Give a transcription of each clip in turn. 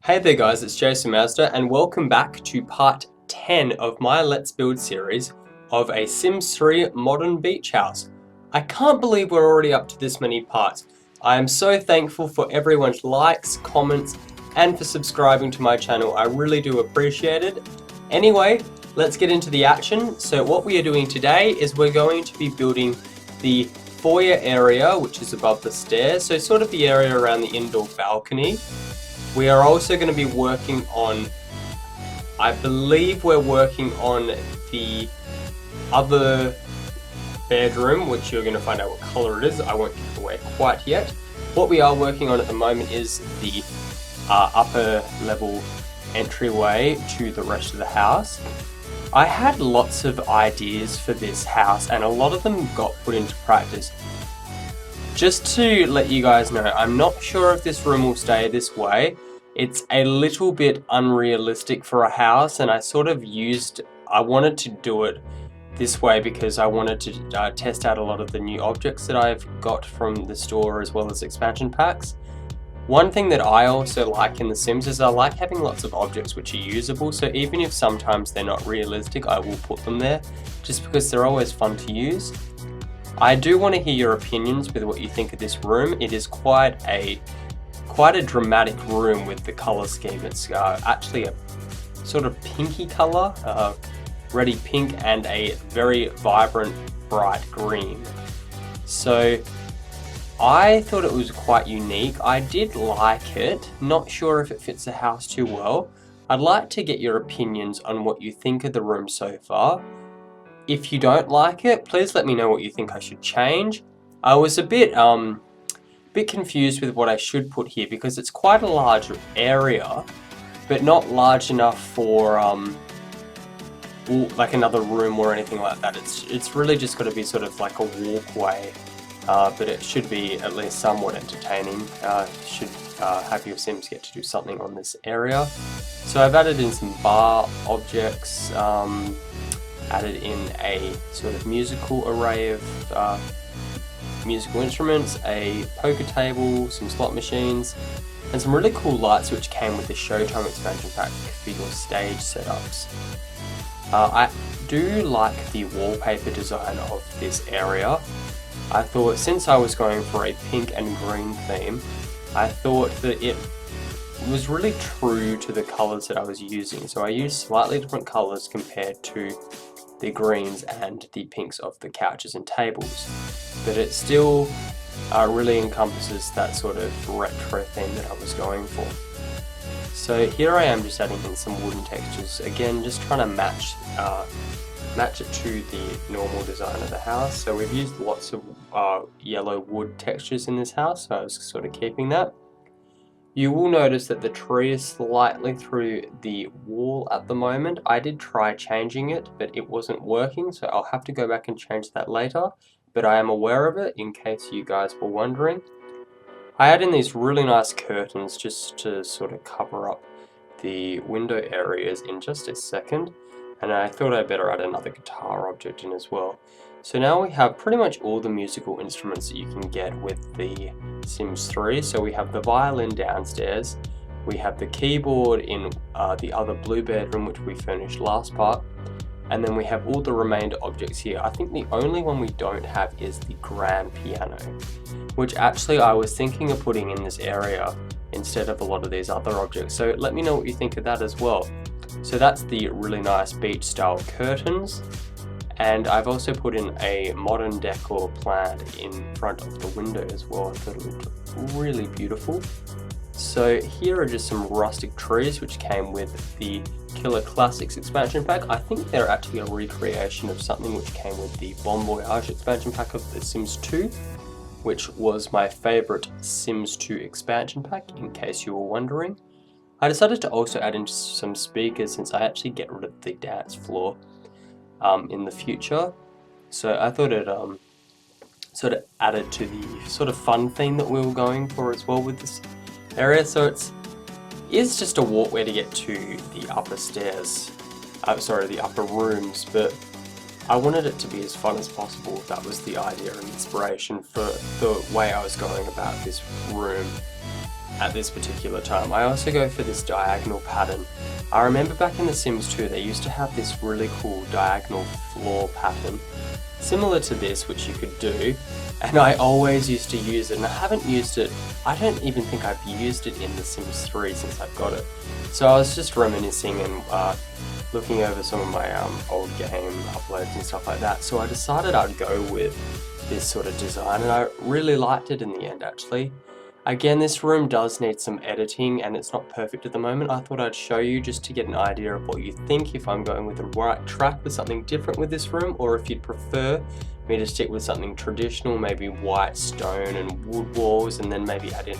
Hey there guys, it's Jason Mazda and welcome back to part 10 of my Let's Build series of a Sims 3 modern beach house. I can't believe we're already up to this many parts. I am so thankful for everyone's likes, comments, and for subscribing to my channel. I really do appreciate it. Anyway, let's get into the action. So what we are doing today is we're going to be building the foyer area, which is above the stairs, so sort of the area around the indoor balcony. We are also going to be working on, I believe we're working on the other bedroom, which you're going to find out what color it is. I won't give it away quite yet. What we are working on at the moment is the upper level entryway to the rest of the house. I had lots of ideas for this house and a lot of them got put into practice. Just to let you guys know, I'm not sure if this room will stay this way. It's a little bit unrealistic for a house, and I wanted to do it this way because I wanted to test out a lot of the new objects that I've got from the store as well as expansion packs. One thing that I also like in The Sims is I like having lots of objects which are usable, so even if sometimes they're not realistic, I will put them there just because they're always fun to use. I do want to hear your opinions with what you think of this room. It is quite a dramatic room with the color scheme. It's actually a sort of pinky color, reddy pink, and a very vibrant bright green. So I thought it was quite unique. I did like it. Not sure if it fits the house too well. I'd like to get your opinions on what you think of the room so far. If you don't like it, please let me know what you think I should change. I was a bit confused with what I should put here because it's quite a large area, but not large enough for like another room or anything like that. It's really just got to be sort of like a walkway, but it should be at least somewhat entertaining. Should have your Sims get to do something on this area. So I've added in some bar objects. Added in a sort of musical array of musical instruments, a poker table, some slot machines, and some really cool lights which came with the Showtime expansion pack for your stage setups. I do like the wallpaper design of this area. I thought, since I was going for a pink and green theme, I thought that it was really true to the colours that I was using. So I used slightly different colours compared to the greens and the pinks of the couches and tables, but it still really encompasses that sort of retro theme that I was going for. So here I am just adding in some wooden textures, again just trying to match it to the normal design of the house. So we've used lots of yellow wood textures in this house, so I was sort of keeping that. You will notice that the tree is slightly through the wall at the moment. I did try changing it, but it wasn't working, so I'll have to go back and change that later, but I am aware of it in case you guys were wondering. I add in these really nice curtains just to sort of cover up the window areas in just a second, and I thought I'd better add another guitar object in as well. So now we have pretty much all the musical instruments that you can get with the Sims 3. So we have the violin downstairs, we have the keyboard in the other blue bedroom which we furnished last part, and then we have all the remainder objects here. I think the only one we don't have is the grand piano, which actually I was thinking of putting in this area instead of a lot of these other objects. So let me know what you think of that as well. So that's the really nice beach style curtains. And I've also put in a modern decor plan in front of the window as well. I thought it looked really beautiful. So here are just some rustic trees which came with the Killer Classics expansion pack. I think they're actually a recreation of something which came with the Bon Voyage expansion pack of The Sims 2, which was my favourite Sims 2 expansion pack, in case you were wondering. I decided to also add in some speakers since I actually get rid of the dance floor in the future, so I thought it sort of added to the sort of fun theme that we were going for as well with this area. So it is just a walkway to get to the upper stairs, the upper rooms, but I wanted it to be as fun as possible. That was the idea and inspiration for the way I was going about this room. at this particular time. I also go for this diagonal pattern. I remember back in The Sims 2 they used to have this really cool diagonal floor pattern similar to this, which you could do, and I always used to use it, and I haven't used it, I don't even think I've used it in The Sims 3 since I've got it. So I was just reminiscing and looking over some of my old game uploads and stuff like that, so I decided I'd go with this sort of design, and I really liked it in the end actually. Again, this room does need some editing and it's not perfect at the moment. I thought I'd show you just to get an idea of what you think, if I'm going with the right track with something different with this room, or if you'd prefer me to stick with something traditional, maybe white stone and wood walls, and then maybe add in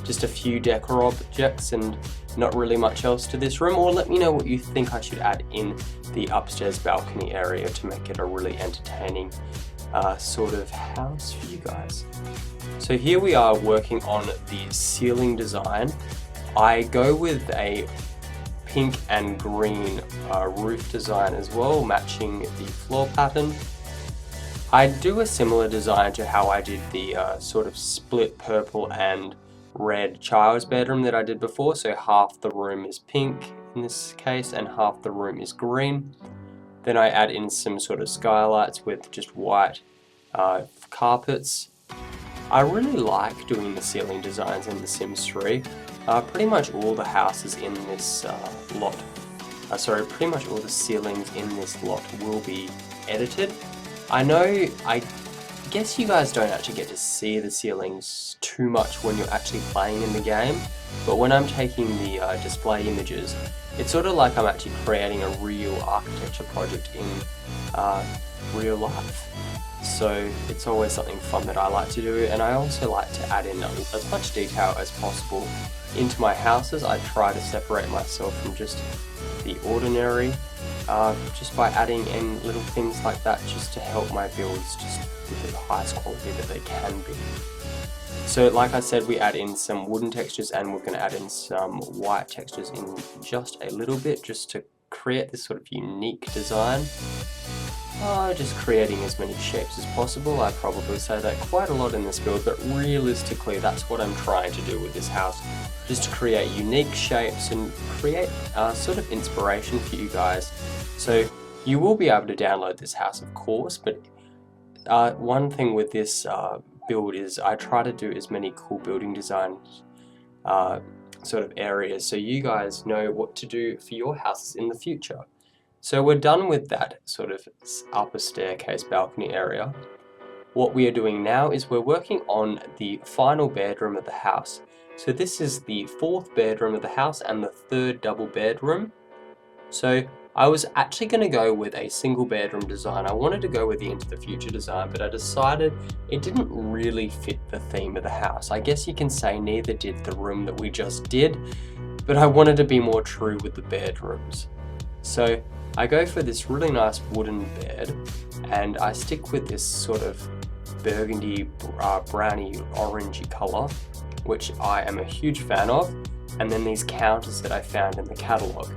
just a few decor objects and not really much else to this room. Or let me know what you think I should add in the upstairs balcony area to make it a really entertaining sort of house for you guys. So here we are working on the ceiling design. I go with a pink and green roof design as well, matching the floor pattern. I do a similar design to how I did the sort of split purple and red child's bedroom that I did before. So half the room is pink in this case and half the room is green. Then I add in some sort of skylights with just white carpets. I really like doing the ceiling designs in The Sims 3. Pretty much all the houses in this lot, pretty much all the ceilings in this lot will be edited. I guess you guys don't actually get to see the ceilings too much when you're actually playing in the game, but when I'm taking the display images, it's sort of like I'm actually creating a real architecture project in real life. So it's always something fun that I like to do, and I also like to add in as much detail as possible into my houses. I try to separate myself from just the ordinary, just by adding in little things like that just to help my builds just be the highest quality that they can be. So like I said, we add in some wooden textures and we're going to add in some white textures in just a little bit just to create this sort of unique design. Just creating as many shapes as possible. I probably say that quite a lot in this build, but realistically that's what I'm trying to do with this house, just to create unique shapes and create sort of inspiration for you guys. So you will be able to download this house of course, but one thing with this build is I try to do as many cool building design sort of areas so you guys know what to do for your houses in the future. So we're done with that sort of upper staircase balcony area. What we are doing now is we're working on the final bedroom of the house. So this is the fourth bedroom of the house and the third double bedroom. So I was actually going to go with a single bedroom design. I wanted to go with the Into the Future design, but I decided it didn't really fit the theme of the house. I guess you can say neither did the room that we just did, but I wanted to be more true with the bedrooms. So I go for this really nice wooden bed, and I stick with this sort of burgundy, browny, orangey colour, which I am a huge fan of, and then these counters that I found in the catalogue.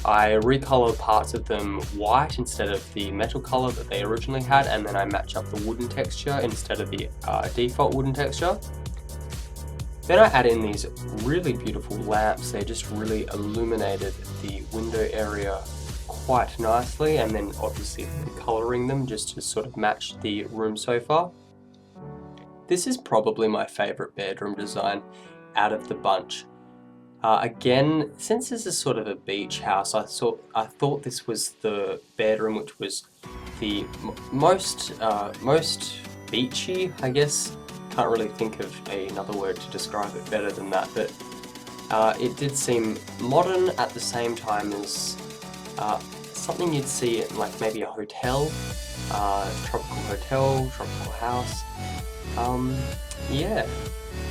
I recolor parts of them white instead of the metal color that they originally had, and then I match up the wooden texture instead of the default wooden texture. Then I add in these really beautiful lamps. They just really illuminated the window area quite nicely, and then obviously coloring them just to sort of match the room so far. This is probably my favorite bedroom design out of the bunch. Again, since this is sort of a beach house, I thought this was the bedroom which was the most beachy, I guess. Can't really think of another word to describe it better than that, but it did seem modern at the same time as something you'd see in like maybe a hotel, tropical hotel, tropical house. Yeah.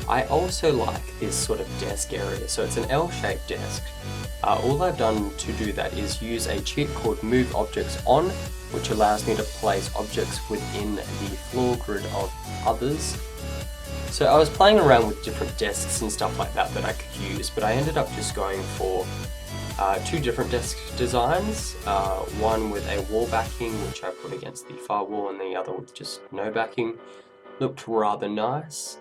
I also like this sort of desk area, so it's an L-shaped desk. All I've done to do that is use a cheat called Move Objects On, which allows me to place objects within the floor grid of others. So I was playing around with different desks and stuff like that I could use, but I ended up just going for two different desk designs, one with a wall backing which I put against the far wall, and the other with just no backing. Looked rather nice.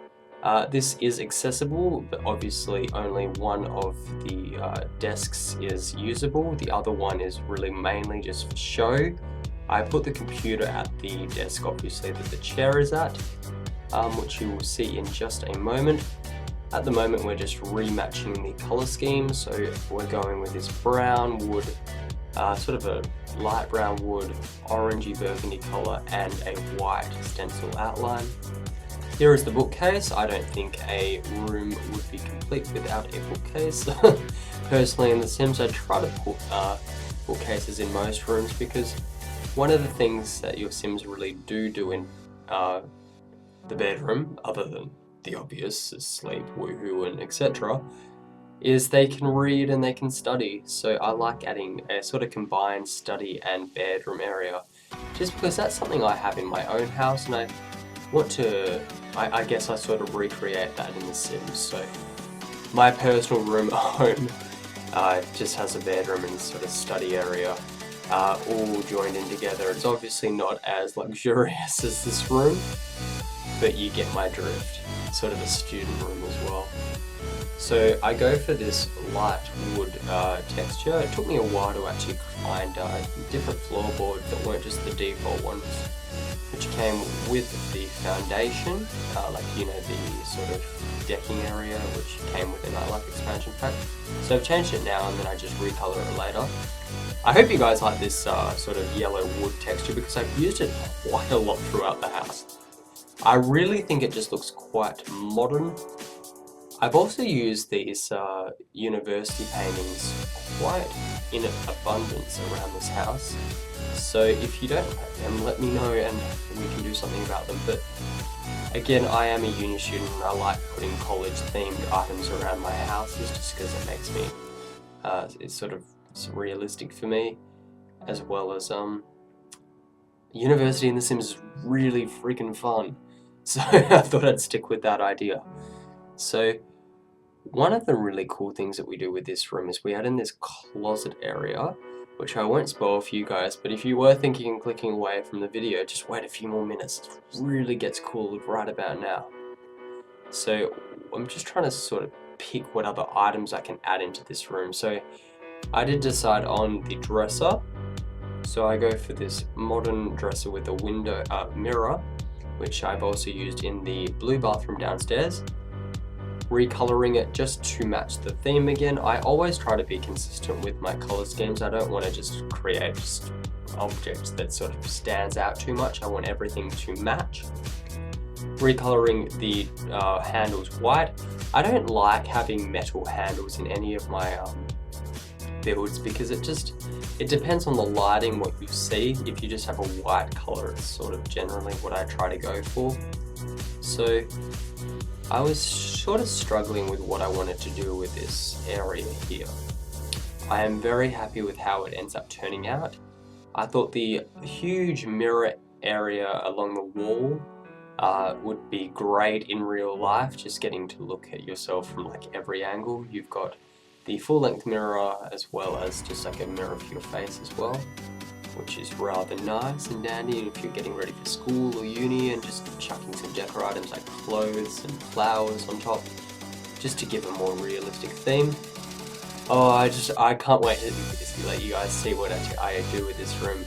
This is accessible, but obviously only one of the desks is usable. The other one is really mainly just for show. I put the computer at the desk, obviously, that the chair is at, which you will see in just a moment. At the moment, we're just rematching the color scheme, so we're going with this brown wood, sort of a light brown wood, orangey burgundy color, and a white stencil outline. Here is the bookcase. I don't think a room would be complete without a bookcase. Personally, in The Sims, I try to put bookcases in most rooms because one of the things that your Sims really do in the bedroom, other than the obvious, sleep, woohoo, and etc., is they can read and they can study. So I like adding a sort of combined study and bedroom area, just because that's something I have in my own house, and I want to, I guess I sort of recreate that in The Sims. So my personal room at home just has a bedroom and sort of study area all joined in together. It's obviously not as luxurious as this room, but you get my drift. It's sort of a student room as well. So I go for this light wood texture. It took me a while to actually find different floorboards that weren't just the default ones, which came with the foundation, like, you know, the sort of decking area, which came with the Nightlife expansion pack. So I've changed it now and then I just recolor it later. I hope you guys like this sort of yellow wood texture because I've used it quite a lot throughout the house. I really think it just looks quite modern. I've also used these university paintings quite in abundance around this house. So if you don't have them, let me know and we can do something about them. But again, I am a uni student and I like putting college themed items around my houses just because it makes me, it's realistic for me, as well as university in The Sims is really freaking fun. So I thought I'd stick with that idea. So one of the really cool things that we do with this room is we add in this closet area, which I won't spoil for you guys, but if you were thinking and clicking away from the video, just wait a few more minutes. It really gets cool right about now. So I'm just trying to sort of pick what other items I can add into this room. So I did decide on the dresser. So I go for this modern dresser with a window mirror, which I've also used in the blue bathroom downstairs. Recoloring it just to match the theme again. I always try to be consistent with my color schemes. I don't want to just create just objects that sort of stands out too much. I want everything to match. Recoloring the handles white. I don't like having metal handles in any of my builds because it depends on the lighting, what you see. If you just have a white color, it's sort of generally what I try to go for. So I was sort of struggling with what I wanted to do with this area here. I am very happy with how it ends up turning out. I thought the huge mirror area along the wall would be great in real life, just getting to look at yourself from like every angle. You've got the full-length mirror as well as just like a mirror for your face as well, which is rather nice and dandy if you're getting ready for school or uni and just chucking some decor items like clothes and flowers on top, just to give a more realistic theme. Oh, I can't wait to let you guys see what I do with this room.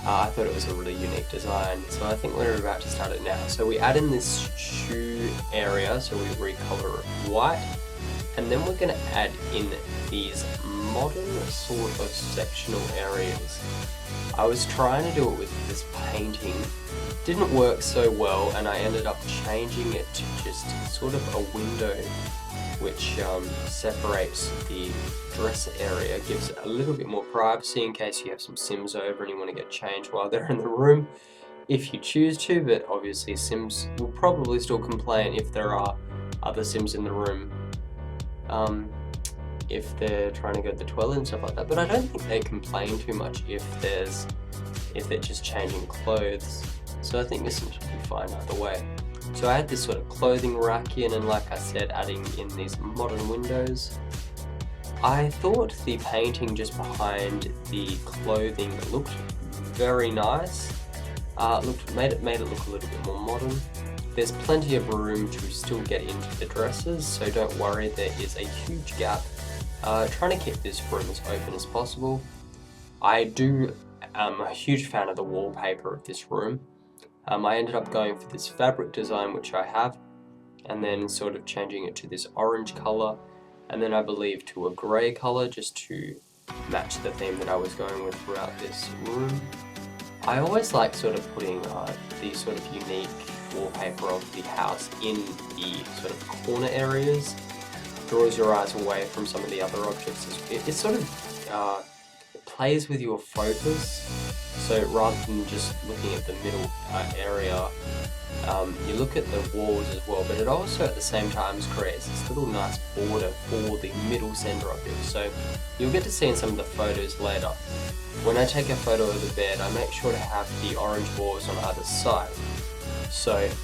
I thought it was a really unique design, so I think we're about to start it now. So we add in this shoe area, so we recolor it white, and then we're going to add in these modern sort of sectional areas. I was trying to do it with this painting, didn't work so well, and I ended up changing it to just sort of a window which separates the dresser area, gives it a little bit more privacy in case you have some Sims over and you want to get changed while they're in the room, if you choose to, but obviously Sims will probably still complain if there are other Sims in the room, if they're trying to go to the toilet and stuff like that, but I don't think they complain too much if they're just changing clothes, so I think this will be fine either way. So I had this sort of clothing rack in, and like I said, adding in these modern windows. I thought the painting just behind the clothing looked very nice. Made it look a little bit more modern. There's plenty of room to still get into the dresses, so don't worry, there is a huge gap. Trying to keep this room as open as possible. I am a huge fan of the wallpaper of this room. I ended up going for this fabric design, which I have, and then sort of changing it to this orange color, and then I believe to a grey color just to match the theme that I was going with throughout this room. I always like sort of putting the sort of unique wallpaper of the house in the sort of corner areas. Draws your eyes away from some of the other objects. It sort of it plays with your focus, so rather than just looking at the middle area, you look at the walls as well, but it also at the same time creates this little nice border for the middle center of it. So you'll get to see in some of the photos later. When I take a photo of the bed, I make sure to have the orange walls on either side. So it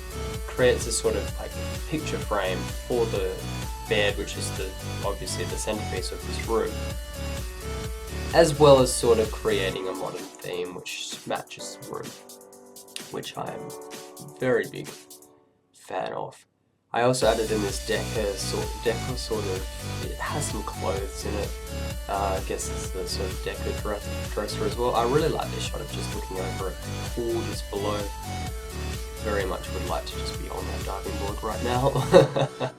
creates a sort of like picture frame for the bed, which is obviously the centerpiece of this room, as well as sort of creating a modern theme which matches the room, which I am a very big fan of. I also added in this decor sort of, it has some clothes in it. I guess it's the sort of decor dresser as well. I really like this shot of just looking over a pool just below. Very much would like to just be on that diving board right now.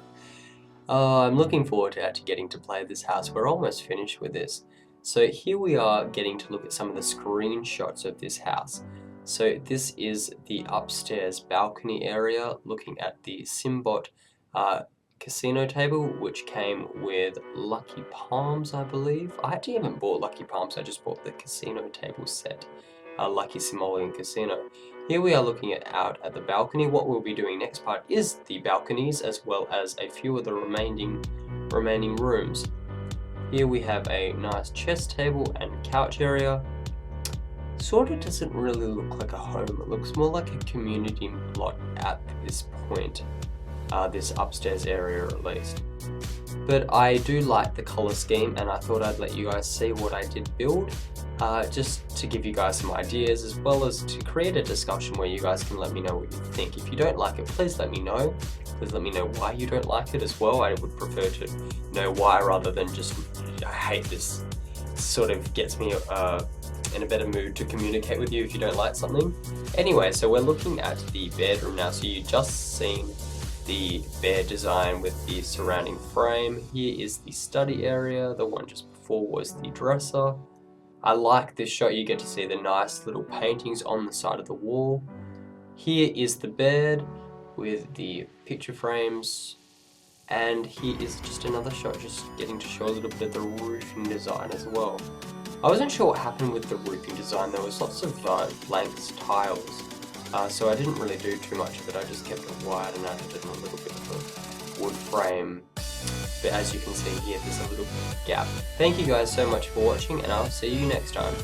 I'm looking forward to actually getting to play this house. We're almost finished with this. So here we are getting to look at some of the screenshots of this house. So this is the upstairs balcony area, looking at the Simbot casino table, which came with Lucky Palms, I believe. I actually haven't bought Lucky Palms, I just bought the casino table set, Lucky Simoleon Casino. Here we are looking out at the balcony. What we'll be doing next part is the balconies, as well as a few of the remaining rooms. Here we have a nice chess table and couch area. Sort of doesn't really look like a home, it looks more like a community lot at this point, this upstairs area at least. But I do like the colour scheme, and I thought I'd let you guys see what I did build, just to give you guys some ideas, as well as to create a discussion where you guys can let me know what you think. If you don't like it, please let me know. Please let me know why you don't like it as well. I would prefer to know why rather than just, I hate this. It sort of gets me in a better mood to communicate with you if you don't like something. Anyway, so we're looking at the bedroom now. So you just seen the bed design with the surrounding frame. Here is the study area. The one just before was the dresser. I like this shot. You get to see the nice little paintings on the side of the wall. Here is the bed with the picture frames. And here is just another shot, just getting to show a little bit of the roofing design as well. I wasn't sure what happened with the roofing design. There was lots of blank tiles, so I didn't really do too much of it. I just kept it wide and added in a little bit of a wood frame. But as you can see here, there's a little gap. Thank you guys so much for watching, and I'll see you next time.